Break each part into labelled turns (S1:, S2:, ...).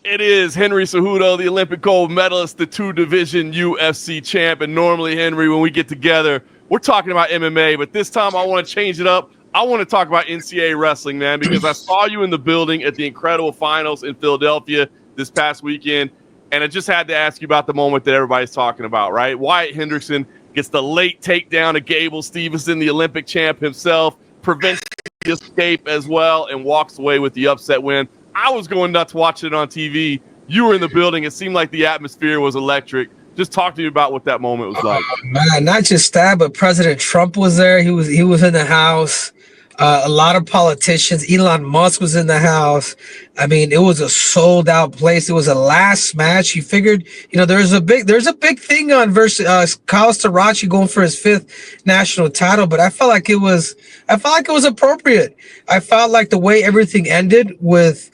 S1: It is Henry Cejudo, the Olympic gold medalist, the two-division UFC champ. And normally, Henry, when we get together, we're talking about MMA. But this time, I want to change it up. I want to talk about NCAA wrestling, man, because I saw you in the building at the incredible finals in Philadelphia this past weekend. And I just had to ask you about the moment that everybody's talking about, right? Wyatt Hendrickson gets the late takedown of Gable Steveson, the Olympic champ himself, prevents the escape as well, and walks away with the upset win. I was going nuts watching it on TV. You were in the building. It seemed like the atmosphere was electric. Just talk to me about what that moment was like.
S2: Man, not just that, but President Trump was there. He was in the house. A lot of politicians. Elon Musk was in the house. I mean, it was a sold out place. It was a last match. You figured, there's a big thing on versus Kyle Starachi going for his 5th national title, but I felt like it was appropriate. I felt like the way everything ended with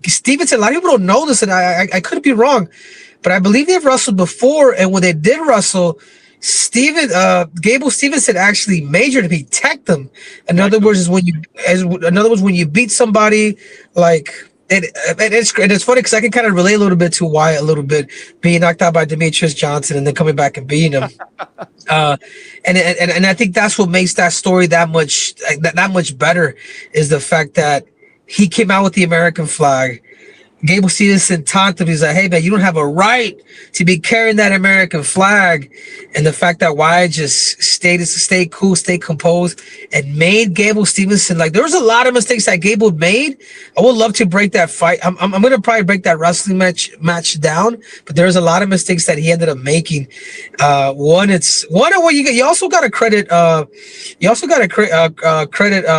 S2: Stevenson. A lot of people don't know this, and I could be wrong, but I believe they've wrestled before, and when they did wrestle, Gable Steveson actually majored him. He teched them. In other words, when you beat somebody, like it's funny because I can kind of relate a little bit to Wyatt a little bit, being knocked out by Demetrius Johnson and then coming back and beating him. And I think that's what makes that story that much better, is the fact that he came out with the American flag. Gable Steveson taunted him. He's like, hey, man, you don't have a right to be carrying that American flag. And the fact that Wyatt just stayed cool, stayed composed, and made Gable Steveson, like, there was a lot of mistakes that Gable made. I would love to break that fight. I'm going to probably break that wrestling match down, but there's a lot of mistakes that he ended up making. You also got to credit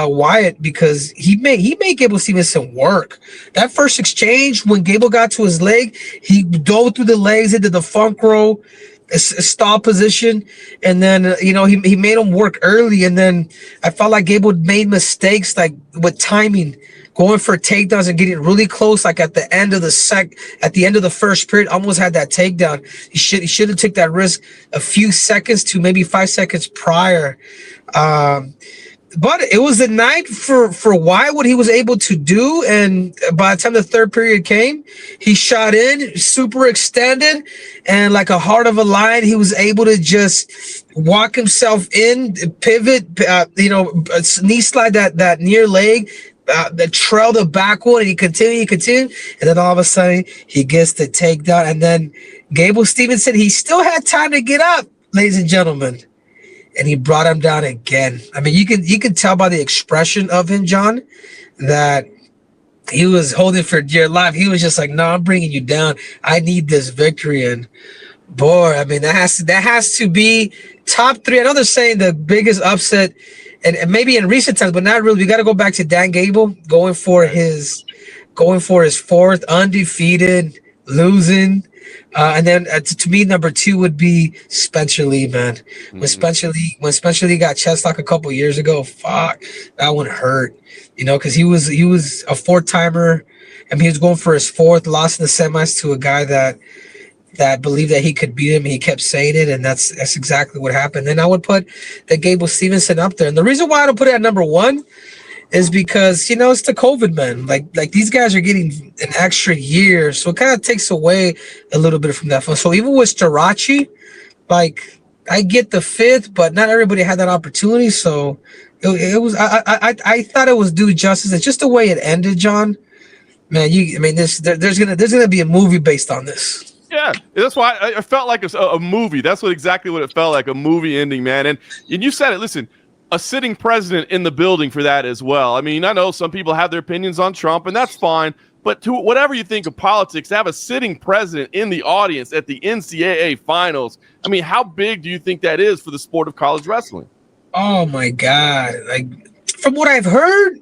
S2: Wyatt, because he made Gable Steveson work. That first exchange, when Gable got to his leg, he dove through the legs into the funk roll, a stall position, and then he made him work early. And then I felt like Gable made mistakes, like with timing, going for takedowns and getting really close, like at the end of the first period, almost had that takedown. He should have took that risk a few seconds to maybe 5 seconds prior. But it was the night for Wyatt, what he was able to do. And by the time the third period came, he shot in, super extended, and like a heart of a lion, he was able to just walk himself in, pivot, knee slide that near leg, the trail the back one, and he continued. And then all of a sudden, he gets the takedown. And then Gable Steveson, he still had time to get up, ladies and gentlemen. And he brought him down again. I mean, you can tell by the expression of him, John, that he was holding for dear life. He was just like, no, I'm bringing you down. I need this victory. And boy, I mean, that has to be top 3. I know they're saying the biggest upset, and maybe in recent times, but not really. We got to go back to Dan Gable going for his 4th undefeated, losing. And then to me, number 2 would be Spencer Lee, man. When Spencer Lee got chest locked a couple years ago, fuck, that one hurt. Because he was a 4-timer. I mean, he was going for his 4th, lost in the semis to a guy that believed that he could beat him. And he kept saying it, and that's exactly what happened. Then I would put the Gable Steveson up there. And the reason why I don't put it at number 1 is because, it's the COVID, man. Like these guys are getting an extra year, so it kind of takes away a little bit from that fun. So even with Starachi, like, I get the 5th, but not everybody had that opportunity. So it was, I thought it was due justice. It's just the way it ended, John. Man, there's gonna be a movie based on this.
S1: Yeah, that's why I felt like a movie. That's exactly what it felt like, a movie ending, man. And you said it. Listen, a sitting president in the building for that as well. I mean, I know some people have their opinions on Trump, and that's fine. But to whatever you think of politics, to have a sitting president in the audience at the NCAA finals, I mean, how big do you think that is for the sport of college wrestling?
S2: Oh my God! Like, from what I've heard,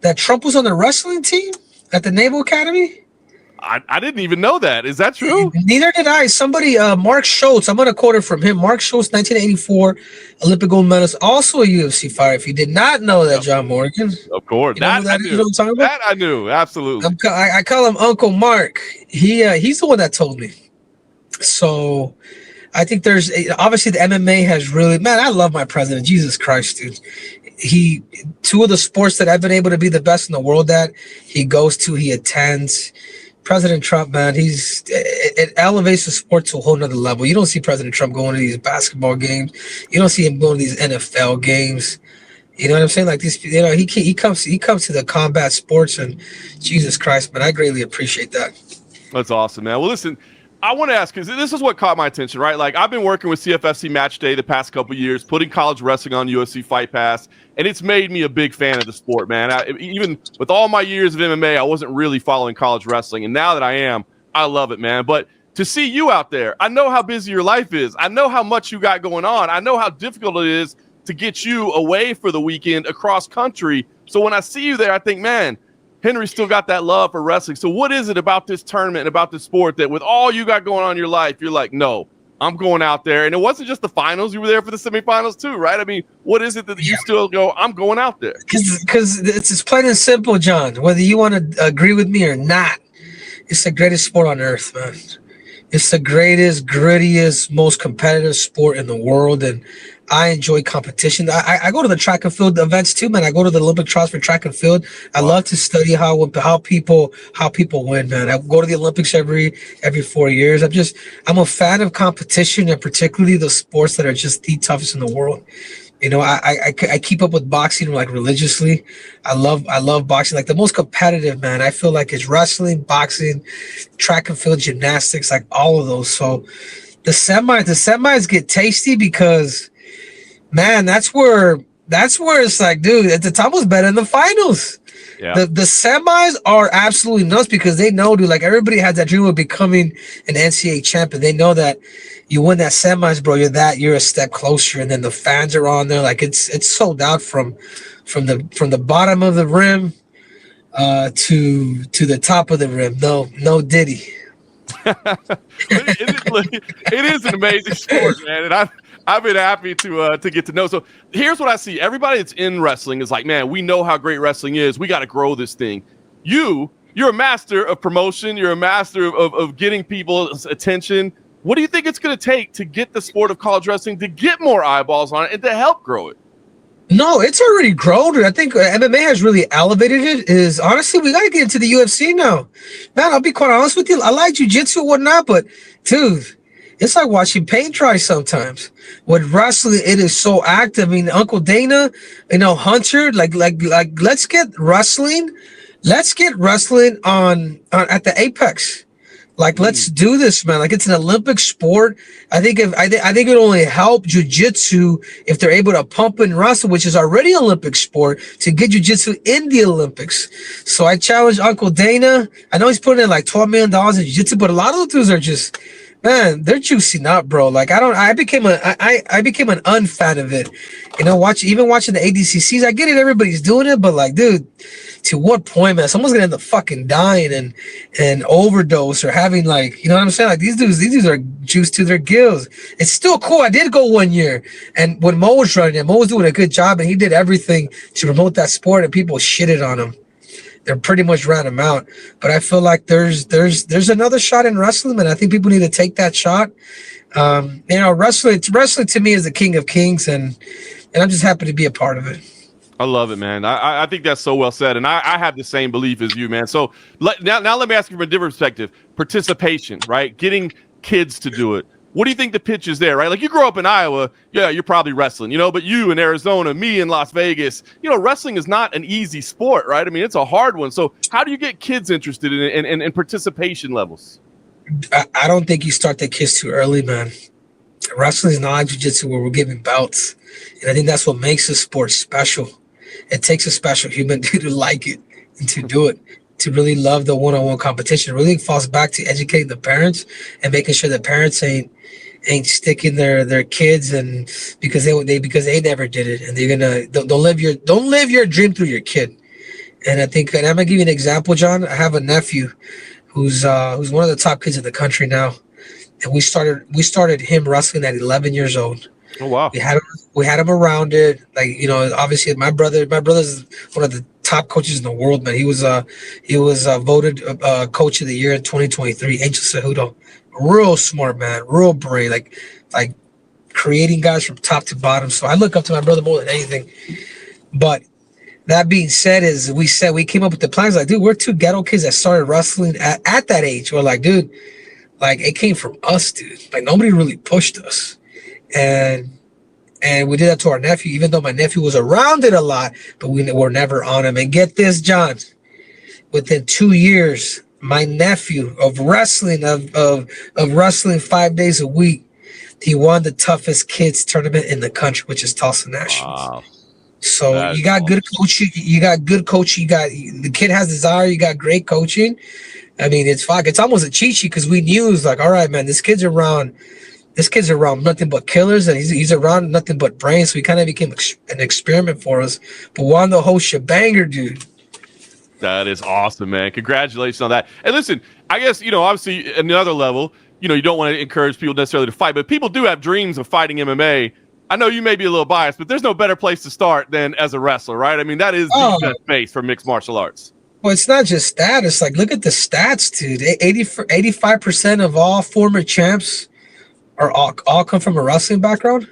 S2: that Trump was on the wrestling team at the Naval Academy.
S1: I didn't even know that. Is that true?
S2: Neither did I. Somebody, Mark Schultz, I'm going to quote it from him. Mark Schultz, 1984 Olympic gold medalist, also a UFC fighter. If you did not know that, John Morgan.
S1: Of course.
S2: You know
S1: I knew.
S2: You know what I'm talking about?
S1: That I knew. Absolutely.
S2: I call him Uncle Mark. He's the one that told me. So I think there's, obviously the MMA has really, man, I love my president. Jesus Christ, dude. two of the sports that I've been able to be the best in the world at, he goes to, he attends. President Trump, man, it elevates the sport to a whole nother level. You don't see President Trump going to these basketball games. You don't see him going to these NFL games. You know what I'm saying? Like these, you know, he comes to the combat sports, and Jesus Christ, man, I greatly appreciate that.
S1: That's awesome, man. Well, listen, I want to ask, because this is what caught my attention, right? Like, I've been working with CFFC Match Day the past couple of years, putting college wrestling on UFC Fight Pass, and it's made me a big fan of the sport, man. Even with all my years of MMA, I wasn't really following college wrestling, and now that I am, I love it, man. But to see you out there, I know how busy your life is. I know how much you got going on. I know how difficult it is to get you away for the weekend across country. So when I see you there, I think, man, Henry still got that love for wrestling. So what is it about this tournament and about this sport that with all you got going on in your life, you're like, no, I'm going out there? And it wasn't just the finals. You were there for the semifinals too, right? I mean, what is it that you still go, I'm going out there?
S2: Because it's plain and simple, John. Whether you want to agree with me or not, it's the greatest sport on earth, man. It's the greatest, grittiest, most competitive sport in the world. And I enjoy competition. I go to the track and field events too, man. I go to the Olympic trials for track and field. I love to study how people win, man. I go to the Olympics every 4 years. I'm a fan of competition, and particularly the sports that are just the toughest in the world. You know, I keep up with boxing like religiously. I love boxing. Like the most competitive, man, I feel like it's wrestling, boxing, track and field, gymnastics, like all of those. So the semis get tasty because, man, that's where it's like, dude, at the top was better than the finals. Yeah. The semis are absolutely nuts because they know, dude, like everybody had that dream of becoming an NCAA champion. They know that you win that semis, bro, you're a step closer, and then the fans are on there. Like it's sold out from the bottom of the rim to the top of the rim. No Diddy.
S1: It is an amazing sport, man, and I've been happy to get to know. So here's what I see. Everybody that's in wrestling is like, man, we know how great wrestling is. We got to grow this thing. You're a master of promotion. You're a master of getting people's attention. What do you think it's going to take to get the sport of college wrestling to get more eyeballs on it and to help grow it?
S2: No, it's already grown. I think MMA has really elevated it. Honestly, we got to get into the UFC now. Man, I'll be quite honest with you. I like jiu-jitsu and whatnot, but dude, it's like watching paint dry sometimes. With wrestling, it is so active. I mean, Uncle Dana, Hunter, like let's get wrestling. Let's get wrestling on at the apex. Like, let's do this, man. Like, it's an Olympic sport. I think it would only help jiu-jitsu if they're able to pump and wrestle, which is already an Olympic sport, to get jiu-jitsu in the Olympics. So I challenge Uncle Dana. I know he's putting in like $12 million in jiu-jitsu, but a lot of the dudes are just, man, they're juicing up, bro. Like I became an unfan of it. Even watching the ADCCs, I get it, everybody's doing it, but like, dude, to what point, man? Someone's gonna end up fucking dying and overdose or having, like, you know what I'm saying? Like these dudes are juiced to their gills. It's still cool. I did go 1 year, and when Mo was running it, Mo was doing a good job, and he did everything to promote that sport, and people shitted on him. They pretty much ran him out. But I feel like there's another shot in wrestling, and I think people need to take that shot. Wrestling to me is the king of kings, and I'm just happy to be a part of it.
S1: I love it, man. I think that's so well said, and I have the same belief as you, man. So now let me ask you from a different perspective. Participation, right? Getting kids to do it. What do you think the pitch is there, right? Like, you grow up in Iowa, yeah, you're probably wrestling, but you in Arizona, me in Las Vegas, wrestling is not an easy sport, right? I mean, it's a hard one. So how do you get kids interested in participation levels?
S2: I don't think you start the kids too early, man. Wrestling is not jiu-jitsu where we're giving belts. And I think that's what makes the sport special. It takes a special human to like it and to do it, to really love the one-on-one competition. It really falls back to educating the parents and making sure the parents ain't sticking their kids and because they never did it, and don't live your dream through your kid. And I think, and I'm gonna give you an example, John. I have a nephew who's one of the top kids in the country now, and we started him wrestling at 11 years old.
S1: Oh wow!
S2: We had him around it, like, obviously my brother's one of the top coaches in the world, man. He was voted coach of the year in 2023. Angel Cejudo, real smart man, real brain, like creating guys from top to bottom. So I look up to my brother more than anything. But that being said, we came up with the plans. Like, dude, we're two ghetto kids that started wrestling at that age. We're like, dude, like it came from us, dude. Like nobody really pushed us, and we did that to our nephew. Even though my nephew was around it a lot, but we were never on him. And get this, John, within 2 years, my nephew of wrestling of wrestling 5 days a week, he won the toughest kids tournament in the country, which is Tulsa Nationals.
S1: Wow.
S2: So you got good coaching. You got good coaching. You got the kid has desire. You got great coaching. I mean, it's almost a cheat sheet because we knew it's like, all right, man, this kid's around nothing but killers, and he's around nothing but brains. So he kind of became an experiment for us. But won the whole shebanger, dude.
S1: That is awesome, man. Congratulations on that. And listen, I guess, obviously at another level, you don't want to encourage people necessarily to fight, but people do have dreams of fighting MMA. I know you may be a little biased, but there's no better place to start than as a wrestler, right? I mean, that is the best base for mixed martial arts.
S2: Well, it's not just that. It's like, look at the stats, dude. 85% of all former champs are all come from a wrestling background.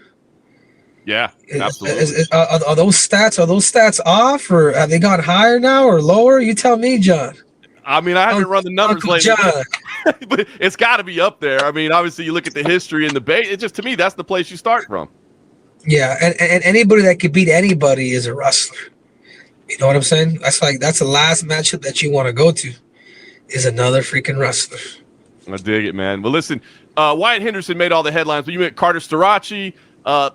S1: Yeah, absolutely.
S2: Are those stats off, or have they gone higher now or lower? You tell me, John.
S1: I mean, I haven't run the numbers
S2: Uncle
S1: lately,
S2: John.
S1: but it's got to be up there. I mean, obviously, you look at the history and the base. It just, to me, that's the place you start from.
S2: Yeah, and anybody that could beat anybody is a wrestler. You know what I'm saying? That's the last matchup that you want to go to is another freaking wrestler.
S1: I dig it, man. Well, listen, Wyatt Hendrickson made all the headlines, but you met Carter Starachi,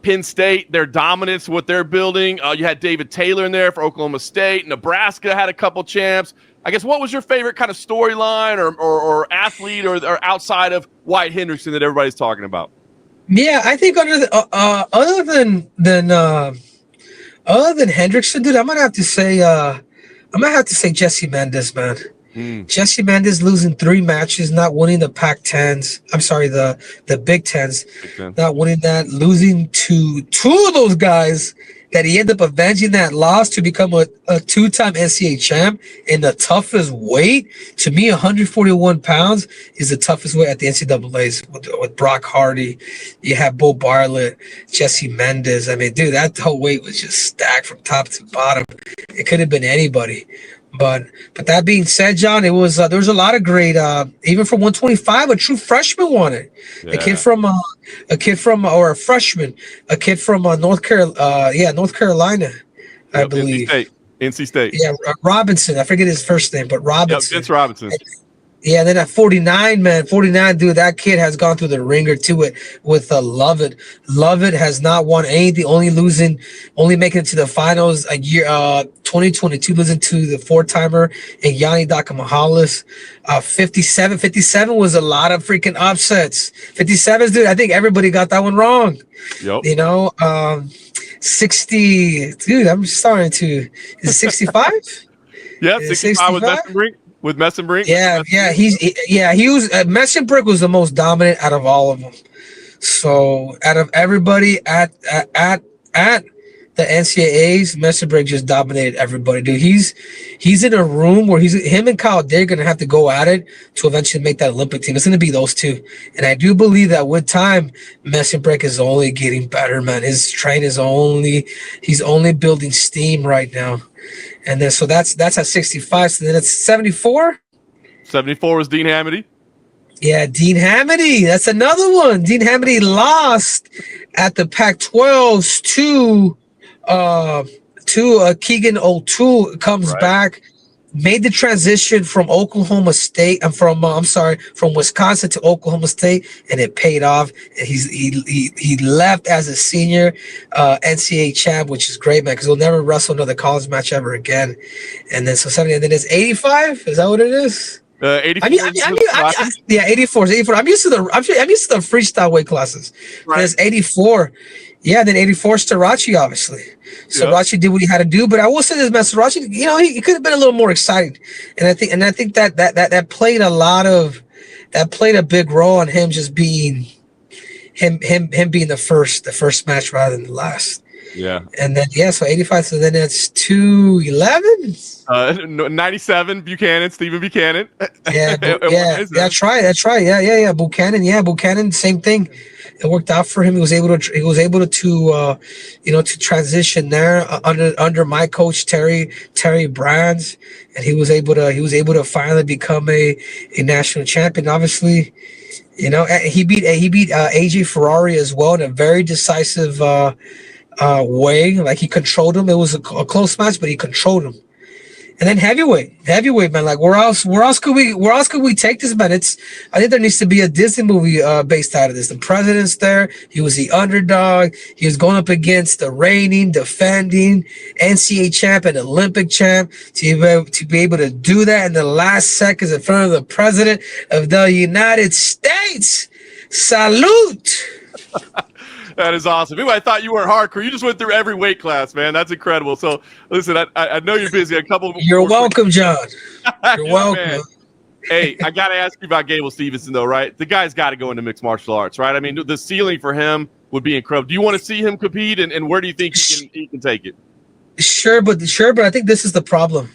S1: Penn State, their dominance, what they're building. You had David Taylor in there for Oklahoma State. Nebraska had a couple champs. I guess, what was your favorite kind of storyline or athlete or outside of Wyatt Hendrickson that everybody's talking about?
S2: Yeah, I think other than Hendrickson, dude, I'm gonna have to say Jesse Mendez, man. Jesse Mendez losing 3 matches, not winning the Pac-10s. I'm sorry, the Big Tens, not winning that, losing to 2 of those guys that he ended up avenging that loss to become a 2-time NCAA champ in the toughest weight. To me, 141 pounds is the toughest weight at the NCAAs with Brock Hardy. You have Bo Bartlett, Jesse Mendez. I mean, dude, that whole weight was just stacked from top to bottom. It could have been anybody. But that being said, John, it was there was a lot of great. Even from 125, a true freshman won it. Yeah. A kid from North Carolina, I believe.
S1: NC State.
S2: Yeah, Robinson. I forget his first name, but Robinson.
S1: Vince Robinson.
S2: Yeah, then at 49, man, dude, that kid has gone through the ringer to it with Lovett. Lovett has not won anything, only making it to the finals a year, 2022, losing to the 4-timer and Yanni Dakamohalis. 57 was a lot of freaking upsets. 57, dude, I think everybody got that one wrong. Yep. 60, dude, I'm starting to, is it 65?
S1: Yeah, 65 with Messenbrink. With Messenbrink?
S2: He was Messenbrink was the most dominant out of all of them. So out of everybody at the NCAAs, Messenbrink just dominated everybody, dude. He's in a room where him and Kyle, they're gonna have to go at it to eventually make that Olympic team. It's gonna be those two, and I do believe that with time, Messenbrink is only getting better, man. His train is he's only building steam right now. And then so that's at 65. So then it's 74.
S1: 74 was Dean Hamady.
S2: Yeah, Dean Hamady. That's another one. Dean Hamady lost at the Pac-12s to Keegan O'Toole. Comes back, made the transition from Oklahoma State. from Wisconsin to Oklahoma State, and it paid off. And he left as a senior NCAA champ, which is great, man, because he'll never wrestle another college match ever again. And then 70, and then it's 85. Is that what it is?
S1: 84.
S2: 84. I'm used to the freestyle weight classes. Right. There's 84. Yeah, then 84 Starachi, obviously. Starachi did what he had to do, but I will say this, man, Starachi, he could have been a little more exciting. And I think that played a big role on him just being him being the first match rather than the last.
S1: Yeah.
S2: And then, so 85. So then it's 211.
S1: 97 Buchanan, Stephen Buchanan.
S2: Yeah,
S1: And
S2: that's right. That's right. Yeah. Buchanan, same thing. It worked out for him. He was able to to transition there under my coach Terry Brands, and he was able to finally become a national champion. Obviously, he beat AJ Ferrari as well in a very decisive way. Like, he controlled him. It was a close match, but he controlled him. And then heavyweight, man. Like, where else could we take this, man? I think there needs to be a Disney movie based out of this. The president's there. He was the underdog. He was going up against the reigning, defending NCAA champ and Olympic champ. To be able to do that in the last seconds in front of the president of the United States. Salute.
S1: That is awesome. Anyway, I thought you were hardcore. You just went through every weight class, man. That's incredible. So, listen, I know you're busy. A couple.
S2: You're welcome, John. You're welcome.
S1: Man. Hey, I got to ask you about Gable Steveson, though, right? The guy's got to go into mixed martial arts, right? I mean, the ceiling for him would be incredible. Do you want to see him compete, and where do you think he can take it?
S2: Sure, but I think this is the problem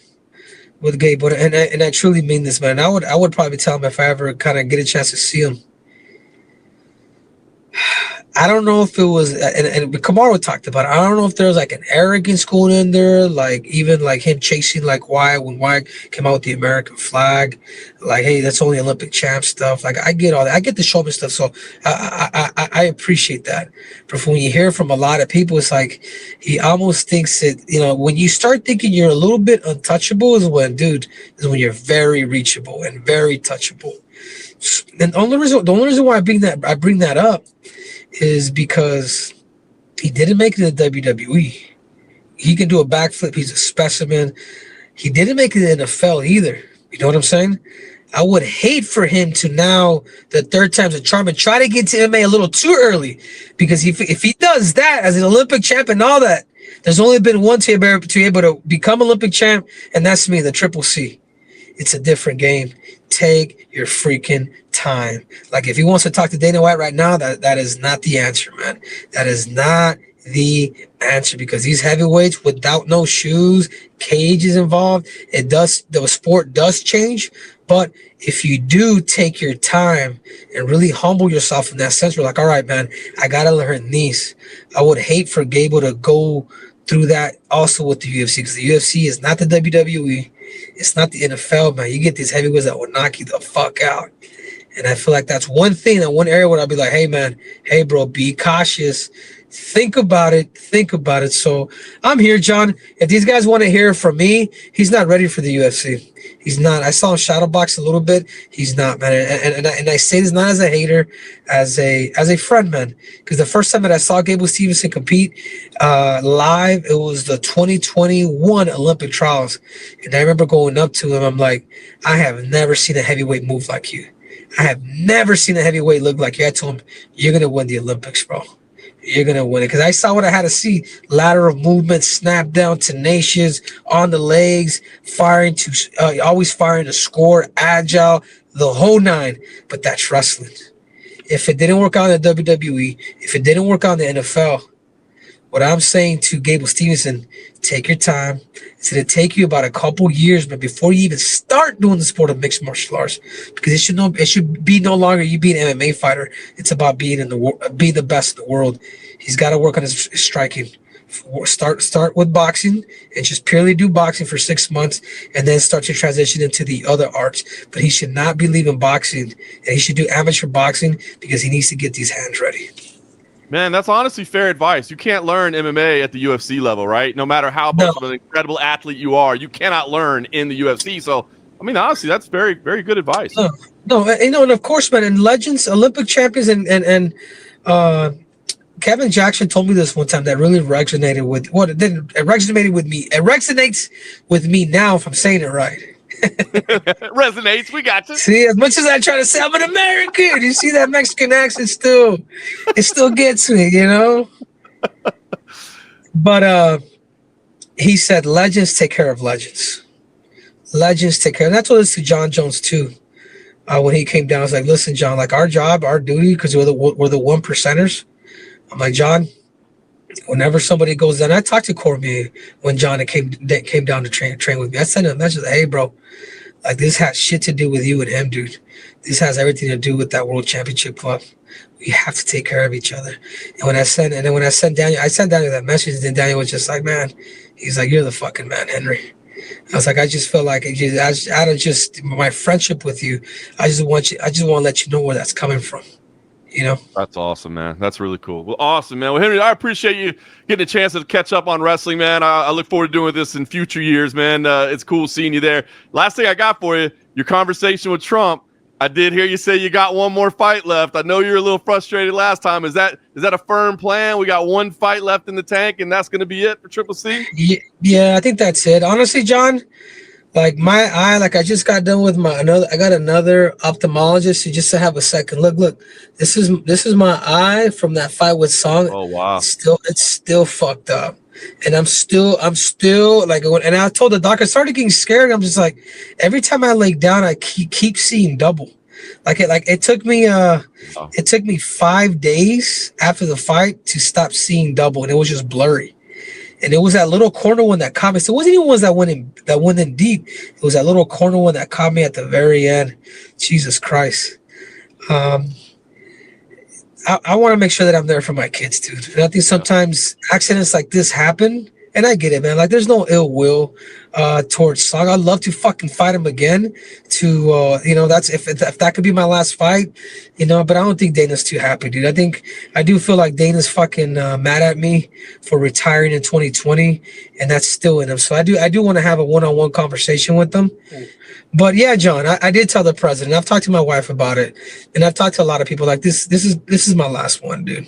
S2: with Gable, and I truly mean this, man. I would probably tell him if I ever kind of get a chance to see him. I don't know if it was, and Kamaru talked about it. I don't know if there was like an arrogance going in there, like even like him chasing like Wyatt when Wyatt came out with the American flag, like, hey, that's only Olympic champ stuff. Like, I get all that. I get the showman stuff, so I appreciate that. But when you hear from a lot of people, it's like he almost thinks that, when you start thinking you're a little bit untouchable is when you're very reachable and very touchable. And the only reason why I bring that up is because he didn't make it in the WWE. He can do a backflip. He's a specimen. He didn't make it in the NFL either. You know what I'm saying? I would hate for him to now, the third time's a charm, and try to get to MMA a little too early. Because if he does that as an Olympic champ and all that, there's only been one to be able to become Olympic champ, and that's me, the Triple C. It's a different game. Take your freaking time. Like, if he wants to talk to Dana White right now, that is not the answer, man. That is not the answer, because these heavyweights without no shoes, cages involved, the sport does change. But if you do take your time and really humble yourself in that sense, we're like, all right, man, I gotta learn these. I would hate for Gable to go through that also with the UFC, because the UFC is not the WWE. It's not the NFL, man. You get these heavyweights that will knock you the fuck out. And I feel like that's one thing, that one area where I'll be like, hey, man, hey, bro, be cautious. Think about it. So I'm here, John. If these guys want to hear from me, he's not ready for the UFC. He's not. I saw him shadowbox a little bit. He's not, man. And I say this not as a hater, as a friend, man. Because the first time that I saw Gable Steveson compete live, it was the 2021 Olympic trials. And I remember going up to him. I'm like, I have never seen a heavyweight move like you. I have never seen a heavyweight look like you. I told him, you're going to win the Olympics, bro. You're going to win it. Because I saw what I had to see. Lateral movement, snap down, tenacious, on the legs, always firing to score, agile, the whole nine. But that's wrestling. If it didn't work out in the WWE, if it didn't work out in the NFL, what I'm saying to Gable Steveson, take your time. It's going to take you about a couple years, but before you even start doing the sport of mixed martial arts, because it should be no longer you being an MMA fighter. It's about being the best in the world. He's got to work on his striking. Start with boxing and just purely do boxing for 6 months, and then start to transition into the other arts. But he should not be leaving boxing, and he should do amateur boxing because he needs to get these hands ready.
S1: Man, that's honestly fair advice. You can't learn MMA at the UFC level, right? No matter how much of an incredible athlete you are, you cannot learn in the UFC. So, I mean, honestly, that's very, very good advice.
S2: No, and of course, man, and legends, Olympic champions, and Kevin Jackson told me this one time that really resonated with It resonates with me now, if I'm saying it right.
S1: Resonates. We got you.
S2: See, as much as I try to say I'm an American, you see that Mexican accent still gets me, But he said, legends take care of legends. Legends take care. And I told this to John Jones too. When he came down, I was like, listen, John, like our job, our duty, because we're the one percenters. I'm like, John, Whenever somebody goes down, I talked to Cormier when John came down to train with me. I sent him a message, hey, bro, like this has shit to do with you and him, dude. This has everything to do with that World Championship club. We have to take care of each other. And when I sent Daniel, I sent Daniel that message, and then Daniel was just like, man, he's like, you're the fucking man, Henry. I was like, I just feel like out of just my friendship with you, I just want to let you know where that's coming from. You know,
S1: that's awesome, man. That's really cool. Well, awesome, man. Well, Henry, I appreciate you getting a chance to catch up on wrestling, man. I look forward to doing this in future years, man. It's cool seeing you there. Last thing I got for you, your conversation with Trump. I did hear you say you got one more fight left. I know you were a little frustrated last time. Is that a firm plan? We got one fight left in the tank, and that's going to be it for Triple C?
S2: Yeah, I think that's it. Honestly, John, like my eye, like I just got done with I got another ophthalmologist to just to have a second look. This is my eye from that fight with Song.
S1: Oh wow.
S2: It's still fucked up. And I'm still like, and I told the doctor, I started getting scared. I'm just like, every time I lay down, I keep seeing double. It took me 5 days after the fight to stop seeing double, and it was just blurry. And it was that little corner one that caught me. So it wasn't even ones that went in deep. It was that little corner one that caught me at the very end. Jesus Christ. I want to make sure that I'm there for my kids, dude. And I think sometimes accidents like this happen, and I get it, man. Like, there's no ill will towards Song. I'd love to fucking fight him again. That's if that could be my last fight, But I don't think Dana's too happy, dude. I do feel like Dana's fucking mad at me for retiring in 2020, and that's still in him. So I do want to have a one-on-one conversation with them. But yeah, John, I did tell the president. I've talked to my wife about it, and I've talked to a lot of people. Like, this is my last one, dude.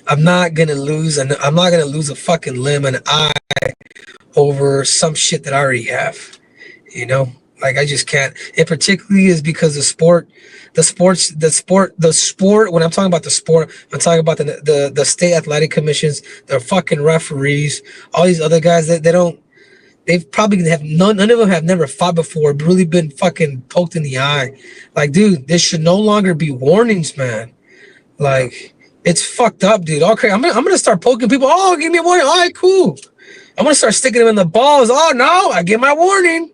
S2: I'm not gonna lose, and I'm not gonna lose a fucking limb and eye over some shit that I already have. Like, I just can't. It particularly is because the sport. When I'm talking about the sport, I'm talking about the state athletic commissions, the fucking referees, all these other guys that they've probably none of them have never fought before, really been fucking poked in the eye. Like, dude, this should no longer be warnings, man. Like, it's fucked up, dude. Okay, I'm gonna start poking people. Oh, give me a warning. All right, cool. I'm gonna start sticking them in the balls. Oh no, I get my warning.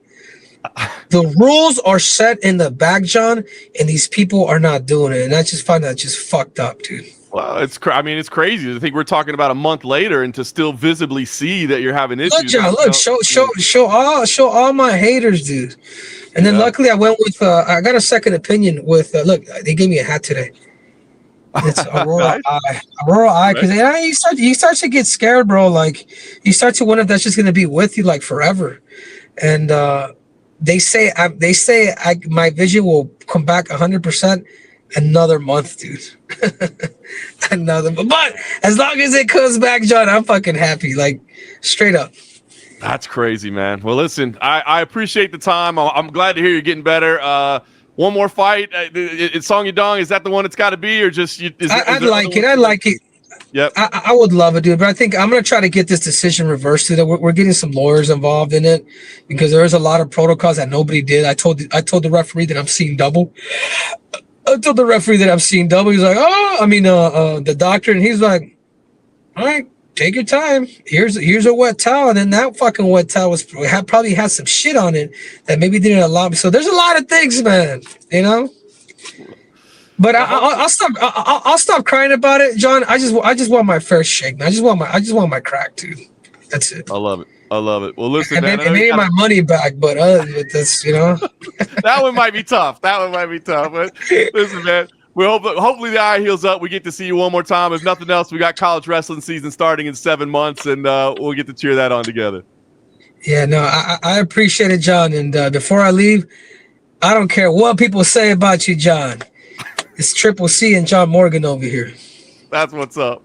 S2: The rules are set in the back, John, and these people are not doing it. And I just find that just fucked up, dude.
S1: Well, it's crazy. I think we're talking about a month later, and to still visibly see that you're having issues.
S2: Look, John, show all my haters, dude. And then luckily I went with I got a second opinion with look, they gave me a hat today. It's Aurora Eye, because you start to get scared, bro. Like, you start to wonder if that's just gonna be with you like forever. And they say my vision will come back 100% another month, dude. But as long as it comes back, John, I'm fucking happy. Like, straight up.
S1: That's crazy, man. Well, listen, I appreciate the time. I'm glad to hear you're getting better. One more fight. It's Song Yadong. Is that the one it's got to be, or just?
S2: I'd like it.
S1: Yep.
S2: I would love it, dude. But I think I'm gonna try to get this decision reversed. Dude. We're getting some lawyers involved in it because there's a lot of protocols that nobody did. I told the referee that I'm seeing double. I told the referee that I'm seeing double. He's like, the doctor, and he's like, all right, take your time. Here's a wet towel, and then that fucking wet towel probably had some shit on it that maybe didn't allow me. So there's a lot of things, man. But I'll stop crying about it, John. I just want my fair shake, man. I just want my crack, dude. That's it.
S1: I love it. Well, listen,
S2: and
S1: man.
S2: Maybe my money back, but that's
S1: that one might be tough. But listen, man. We hopefully the eye heals up. We get to see you one more time. If nothing else, we got college wrestling season starting in 7 months, and we'll get to cheer that on together.
S2: Yeah, no, I appreciate it, John. And before I leave, I don't care what people say about you, John. It's Triple C and John Morgan over here.
S1: That's what's up.